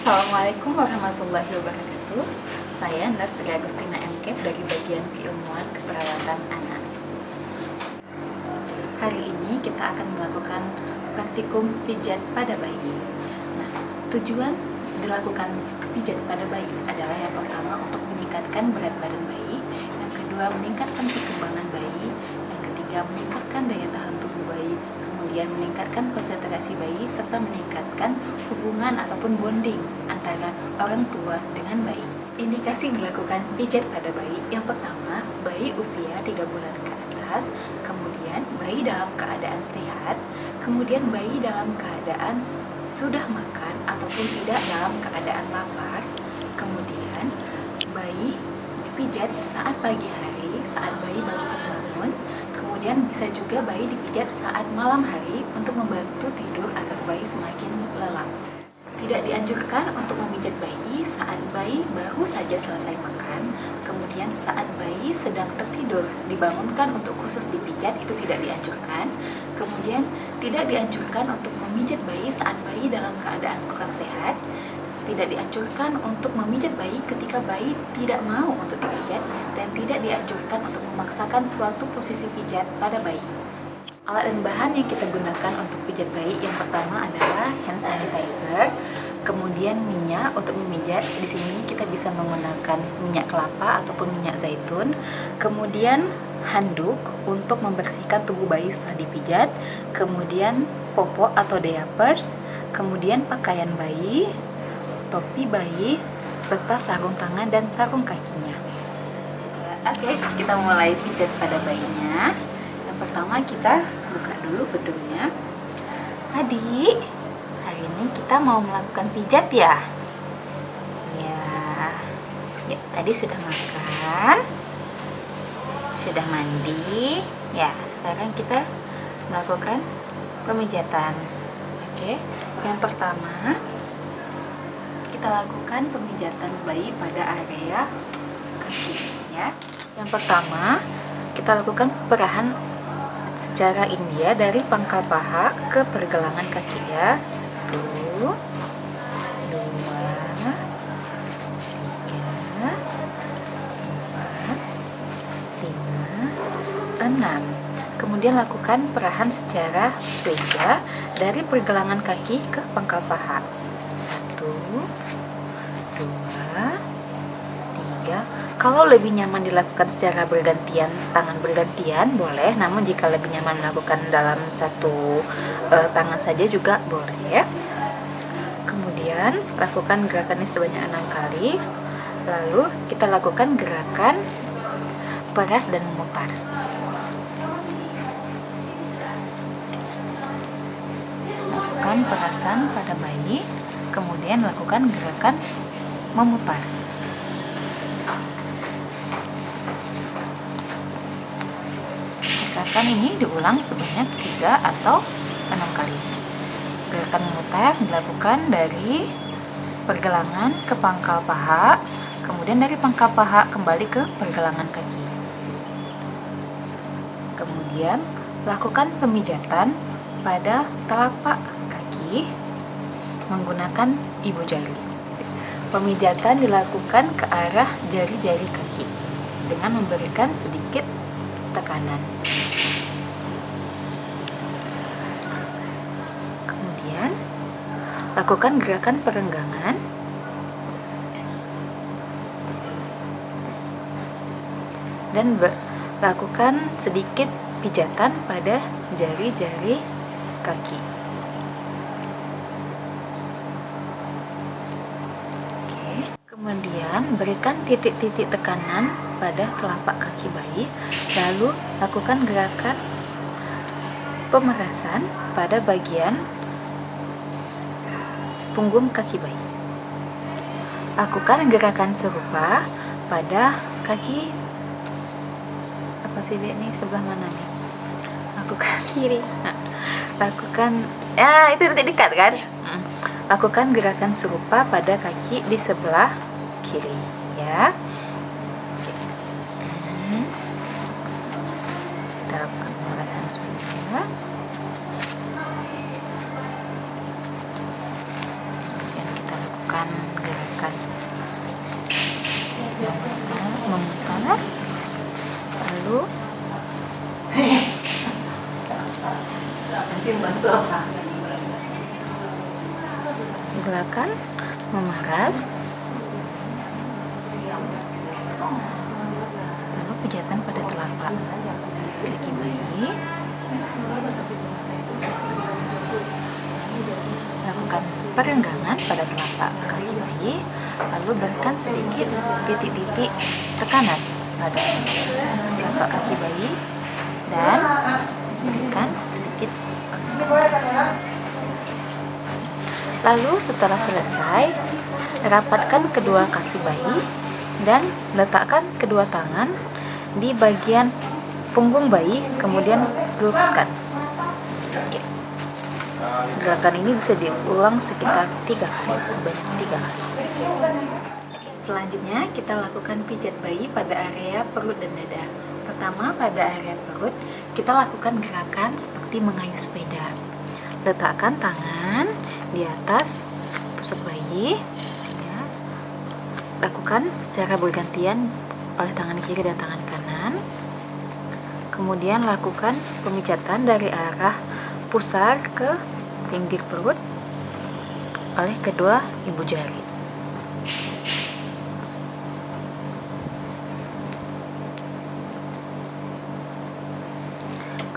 Assalamualaikum warahmatullahi wabarakatuh. Saya Nurse Agustina MK dari bagian keilmuan keperawatan anak. Hari ini kita akan melakukan praktikum pijat pada bayi. Nah, tujuan dilakukan pijat pada bayi adalah yang pertama untuk meningkatkan berat badan bayi, yang kedua meningkatkan perkembangan bayi, yang ketiga meningkatkan daya tahan tubuh bayi, kemudian meningkatkan konsentrasi bayi, serta meningkatkan hubungan ataupun bonding antara orang tua dengan bayi. Indikasi dilakukan pijat pada bayi, yang pertama, bayi usia 3 bulan ke atas, kemudian bayi dalam keadaan sehat, kemudian bayi dalam keadaan sudah makan ataupun tidak dalam keadaan lapar, kemudian bayi dipijat saat pagi hari, saat bayi baru terbangun, kemudian bisa juga bayi dipijat saat malam hari untuk membantu tidur agar bayi semakin lelap. Tidak dianjurkan untuk memijat bayi saat bayi baru saja selesai makan, kemudian saat bayi sedang tertidur dibangunkan untuk khusus dipijat, itu tidak dianjurkan. Kemudian tidak dianjurkan untuk memijat bayi saat bayi dalam keadaan kurang sehat. Tidak dianjurkan untuk memijat bayi ketika bayi tidak mau untuk dipijat, dan tidak dianjurkan untuk memaksakan suatu posisi pijat pada bayi. Alat dan bahan yang kita gunakan untuk pijat bayi yang pertama adalah hand sanitizer, kemudian minyak untuk memijat. Di sini kita bisa menggunakan minyak kelapa ataupun minyak zaitun, kemudian handuk untuk membersihkan tubuh bayi setelah dipijat, kemudian popok atau diapers, kemudian pakaian bayi, topi bayi, serta sarung tangan dan sarung kakinya. Oke, kita mulai pijat pada bayinya. Yang pertama kita buka dulu bedungnya. Adik, hari ini kita mau melakukan pijat ya? Ya, tadi sudah makan, sudah mandi. Ya, sekarang kita melakukan pemijatan. Oke, yang pertama kita lakukan pemijatan bayi pada area kaki ya. Yang pertama kita lakukan perahan secara India dari pangkal paha ke pergelangan kaki ya. 1, 2, 3, 4, 5, 6. Kemudian lakukan perahan secara swaja dari pergelangan kaki ke pangkal paha. 1, 2, 3. Kalau lebih nyaman dilakukan secara bergantian, tangan bergantian boleh, namun jika lebih nyaman melakukan dalam satu tangan saja juga boleh ya. Kemudian lakukan gerakan ini sebanyak 6 kali. Lalu kita lakukan gerakan peras dan memutar. Lakukan perasan pada bayi, kemudian lakukan gerakan memutar. Gerakan ini diulang sebanyak 3 atau 6 kali. Gerakan memutar dilakukan dari pergelangan ke pangkal paha, kemudian dari pangkal paha kembali ke pergelangan kaki. Kemudian lakukan pemijatan pada telapak kaki menggunakan ibu jari. Pemijatan dilakukan ke arah jari-jari kaki dengan memberikan sedikit tekanan. Kemudian lakukan gerakan perenggangan dan lakukan sedikit pijatan pada jari-jari kaki. Oke. Kemudian berikan titik-titik tekanan pada telapak kaki bayi, lalu lakukan gerakan pemerasan pada bagian punggung kaki bayi. Lakukan gerakan serupa pada kaki ini sebelah mana nih? Lakukan kiri. Lakukan itu dekat kan? Lakukan gerakan serupa pada kaki di sebelah kiri ya. Kita lakukan pemerasan juga. Kemudian kita lakukan lakukan gerakan memutar, lalu gerakan memeras, lalu pijatan pada telapak kaki bayi, lakukan perenggangan pada telapak kaki bayi, lalu berikan sedikit titik-titik tekanan pada telapak kaki bayi dan berikan sedikit. Lalu setelah selesai, rapatkan kedua kaki bayi dan letakkan kedua tangan di bagian punggung bayi, kemudian luruskan. Oke. Gerakan ini bisa diulang sekitar 3 kali, sebanyak 3 kali. Selanjutnya kita lakukan pijat bayi pada area perut dan dada. Pertama, pada area perut kita lakukan gerakan seperti mengayuh sepeda. Letakkan tangan di atas pusat bayi ya. Lakukan secara bergantian oleh tangan kiri dan tangan kanan. Kemudian lakukan pemijatan dari arah pusar ke pinggir perut oleh kedua ibu jari.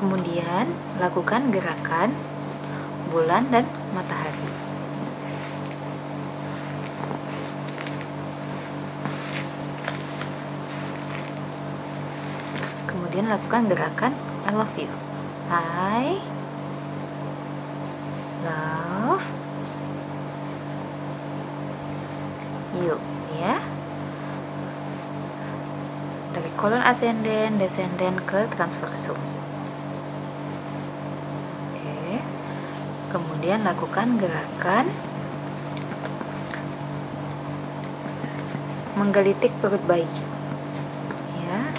Kemudian lakukan gerakan bulan dan matahari. Kemudian lakukan gerakan I love you. I love you, ya. Dari kolon ascending, descending ke transversum. Kemudian lakukan gerakan menggelitik perut bayi ya.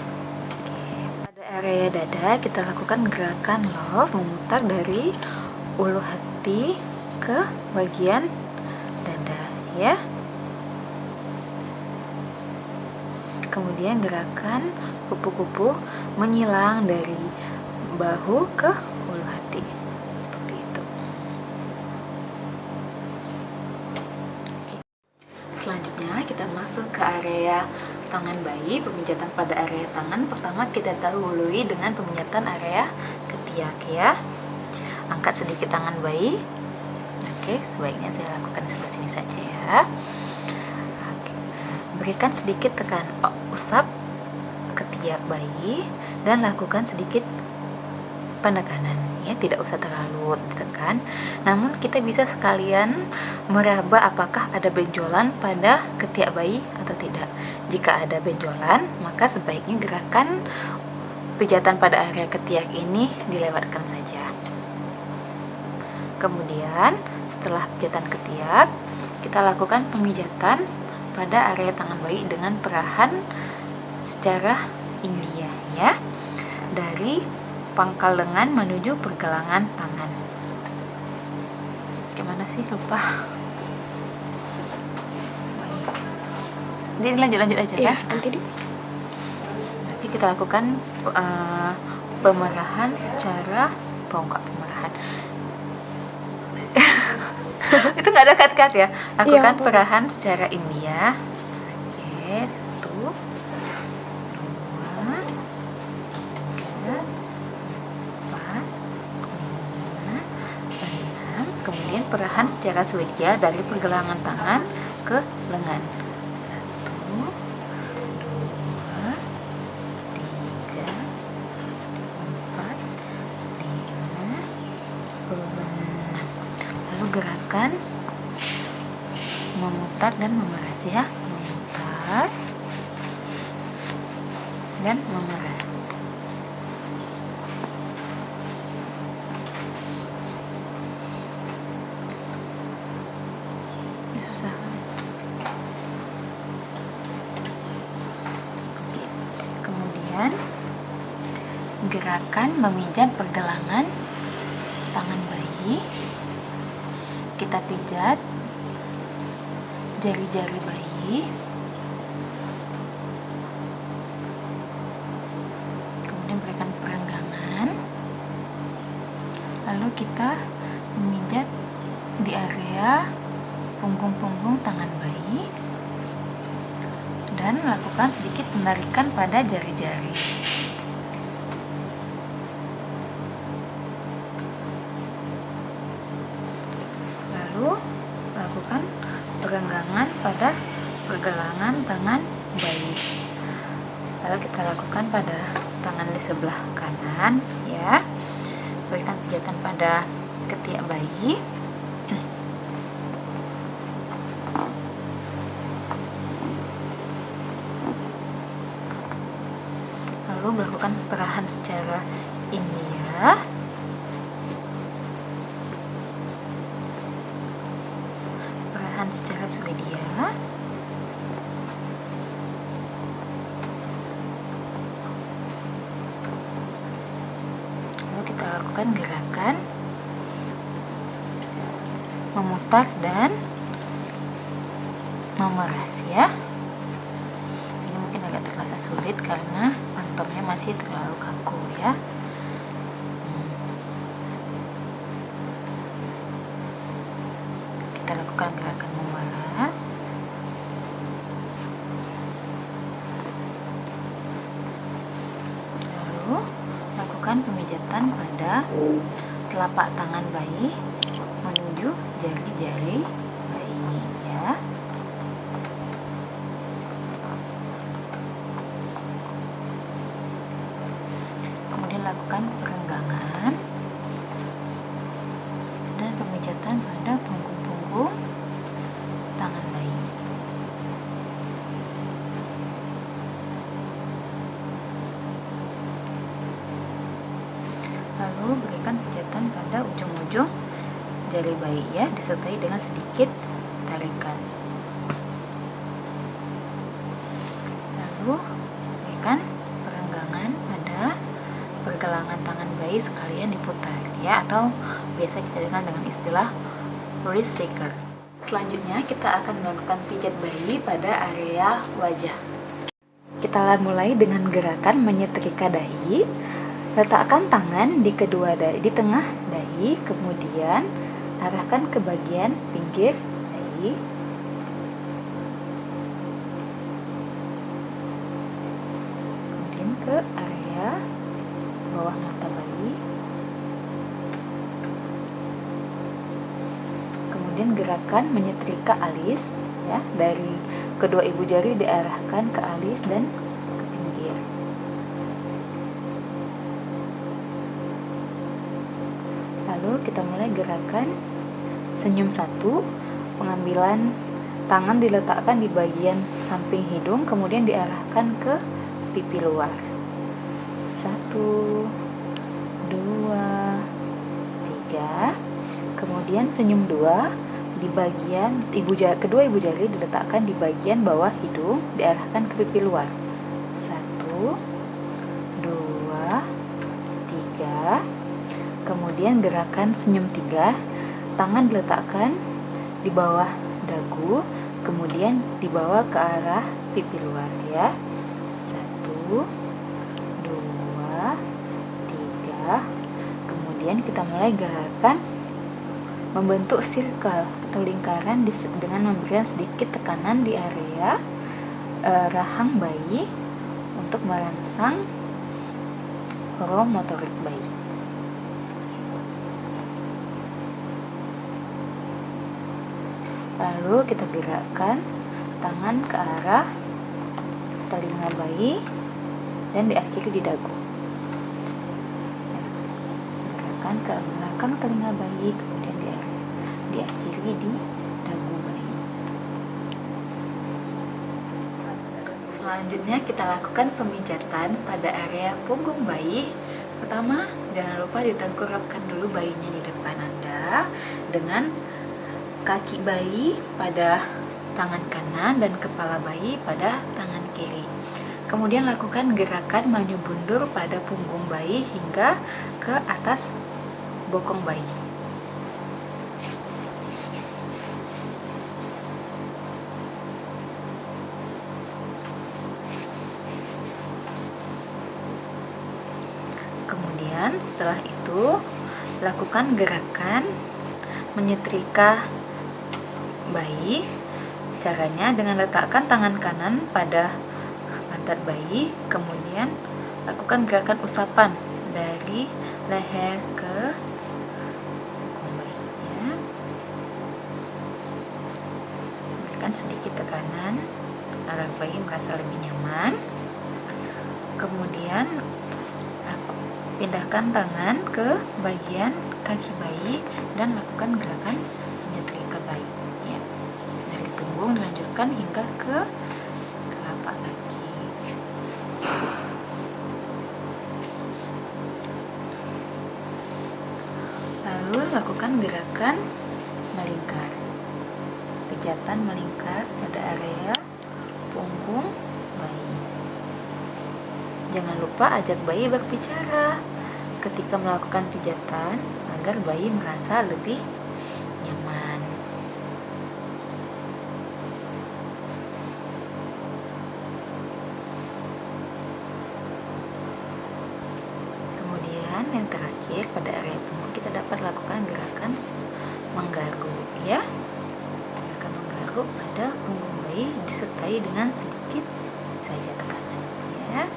Pada area dada kita lakukan gerakan love, memutar dari ulu hati ke bagian dada ya. Kemudian gerakan kupu-kupu menyilang dari bahu ke ulu hati. Selanjutnya kita masuk ke area tangan bayi, pemijatan pada area tangan. Pertama kita dahului dengan pemijatan area ketiak ya. Angkat sedikit tangan bayi. Oke, sebaiknya saya lakukan di sebelah sini saja ya. Oke. Berikan sedikit tekan usap ketiak bayi dan lakukan sedikit penekanan ya, tidak usah terlalu ditekan, namun kita bisa sekalian meraba apakah ada benjolan pada ketiak bayi atau tidak. Jika ada benjolan, maka sebaiknya gerakan pijatan pada area ketiak ini dilewatkan saja. Kemudian setelah pijatan ketiak, kita lakukan pemijatan pada area tangan bayi dengan perahan secara India ya, dari pangkal lengan menuju pergelangan tangan. Gimana sih, lupa. Jadi lanjut aja ya, kan? Nanti kita lakukan pemerahan secara pemerahan. Itu nggak ada cut ya. Lakukan ya, perahan secara India. Oke, 1, 2, 3, 4, 5, 6. Kemudian perahan secara Swedia dari pergelangan tangan ke lengan. 1, 2, 3, 4, 5, 6. Lalu gerakan memutar dan memeras ya, memutar dan memeras. Ini susah. Oke. Kemudian gerakan memijat pergelangan tangan bayi. Kita pijat jari-jari bayi, kemudian berikan perenggangan, lalu kita memijat di area punggung-punggung tangan bayi dan lakukan sedikit penarikan pada jari-jari. Lalu lakukan perenggangan pada pergelangan tangan bayi. Lalu kita lakukan pada tangan di sebelah kanan ya. Berikan pijatan pada ketiak bayi. Lalu melakukan perahan secara India. Perahan secara Swedia. Lalu kita lakukan gerakan memutar dan memeras ya. Ini mungkin agak terasa sulit karena pantomnya masih terlalu kaku ya. Kita lakukan gerakan memeras. Lalu lakukan pemijatan pada telapak tangan bayi menuju jari-jari bayi ya. Kemudian lakukan perenggangan dan pemijatan pada punggung-punggung tangan bayi. Lalu berikan pijatan pada ujung-ujung jari bayi ya, disertai dengan sedikit tarikan. Lalu berikan perenggangan pada pergelangan tangan bayi sekalian diputar ya, atau biasa kita kenal dengan istilah wrist shaker. Selanjutnya kita akan melakukan pijat bayi pada area wajah. Kita mulai dengan gerakan menyetrika dahi. Letakkan tangan di tengah dahi, kemudian arahkan ke bagian pinggir dahi. Kemudian ke area bawah mata bayi. Kemudian gerakan menyetrika alis ya, dari kedua ibu jari diarahkan ke alis dan ke pinggir. Lalu kita mulai gerakan senyum satu. Pengambilan tangan diletakkan di bagian samping hidung, kemudian diarahkan ke pipi luar. 1, 2, 3. Kemudian senyum 2, di bagian kedua ibu jari diletakkan di bagian bawah hidung, diarahkan ke pipi luar. 1, 2, 3. Kemudian gerakan senyum 3, tangan diletakkan di bawah dagu, kemudian dibawa ke arah pipi luar ya. 1, 2, 3. Kemudian kita mulai gerakan membentuk circle atau lingkaran dengan memberikan sedikit tekanan di area rahang bayi untuk merangsang oromotorik bayi. Lalu kita gerakkan tangan ke arah telinga bayi dan diakhiri di dagu. Gerakan ke belakang telinga bayi, kemudian diakhiri di dagu bayi. Selanjutnya kita lakukan pemijatan pada area punggung bayi. Pertama, jangan lupa ditengkurapkan dulu bayinya di depan Anda dengan kaki bayi pada tangan kanan dan kepala bayi pada tangan kiri. Kemudian lakukan gerakan maju mundur pada punggung bayi hingga ke atas bokong bayi. lakukan gerakan menyetrika bayi. Caranya dengan letakkan tangan kanan pada pantat bayi, kemudian lakukan gerakan usapan dari leher ke punggung bayinya. Berikan sedikit tekanan agar bayi merasa lebih nyaman. Kemudian pindahkan tangan ke bagian kaki bayi dan lakukan gerakan menyetrika bayi ya. Dari punggung dilanjutkan hingga ke telapak kaki. Lalu lakukan gerakan melingkar. Pijatan melingkar pada area punggung bayi. Jangan lupa ajak bayi berbicara ketika melakukan pijatan agar bayi merasa lebih nyaman. Kemudian yang terakhir pada area punggung kita dapat lakukan gerakan menggaruk ya. Gerakan menggaruk pada punggung bayi disertai dengan sedikit saja tekanan ya.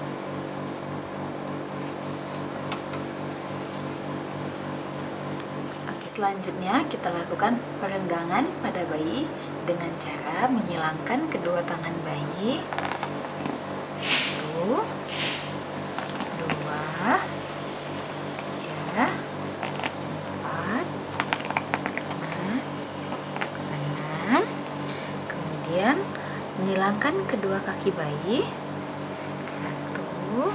Selanjutnya kita lakukan perenggangan pada bayi dengan cara menyilangkan kedua tangan bayi. 1, 2, 3, 4, 5, 6. Kemudian menyilangkan kedua kaki bayi. 1, 2,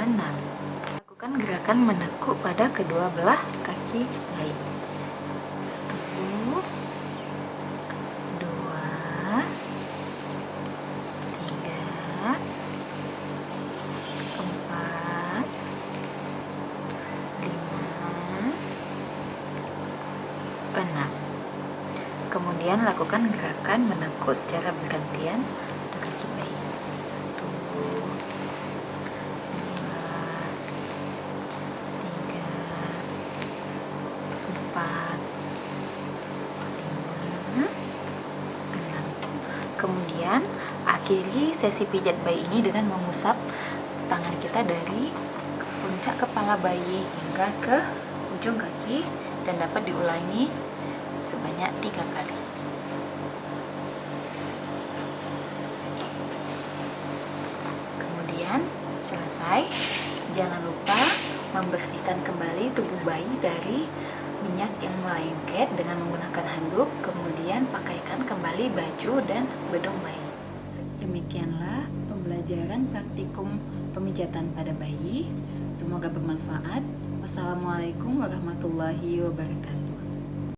6. Lakukan gerakan menekuk pada kedua belah kaki bayi. 1, 2, 3, 4, 5, 6. Kemudian lakukan gerakan menekuk secara bergantian pada kaki bayi. 6. Kemudian akhiri sesi pijat bayi ini dengan mengusap tangan kita dari puncak kepala bayi hingga ke ujung kaki dan dapat diulangi sebanyak 3 kali. Kemudian selesai, jangan lupa membersihkan kembali tubuh bayi dari minyak yang melengket dengan menggunakan handuk, kemudian pakaikan kembali baju dan bedong bayi. Demikianlah pembelajaran praktikum pemijatan pada bayi. Semoga bermanfaat. Wassalamualaikum warahmatullahi wabarakatuh.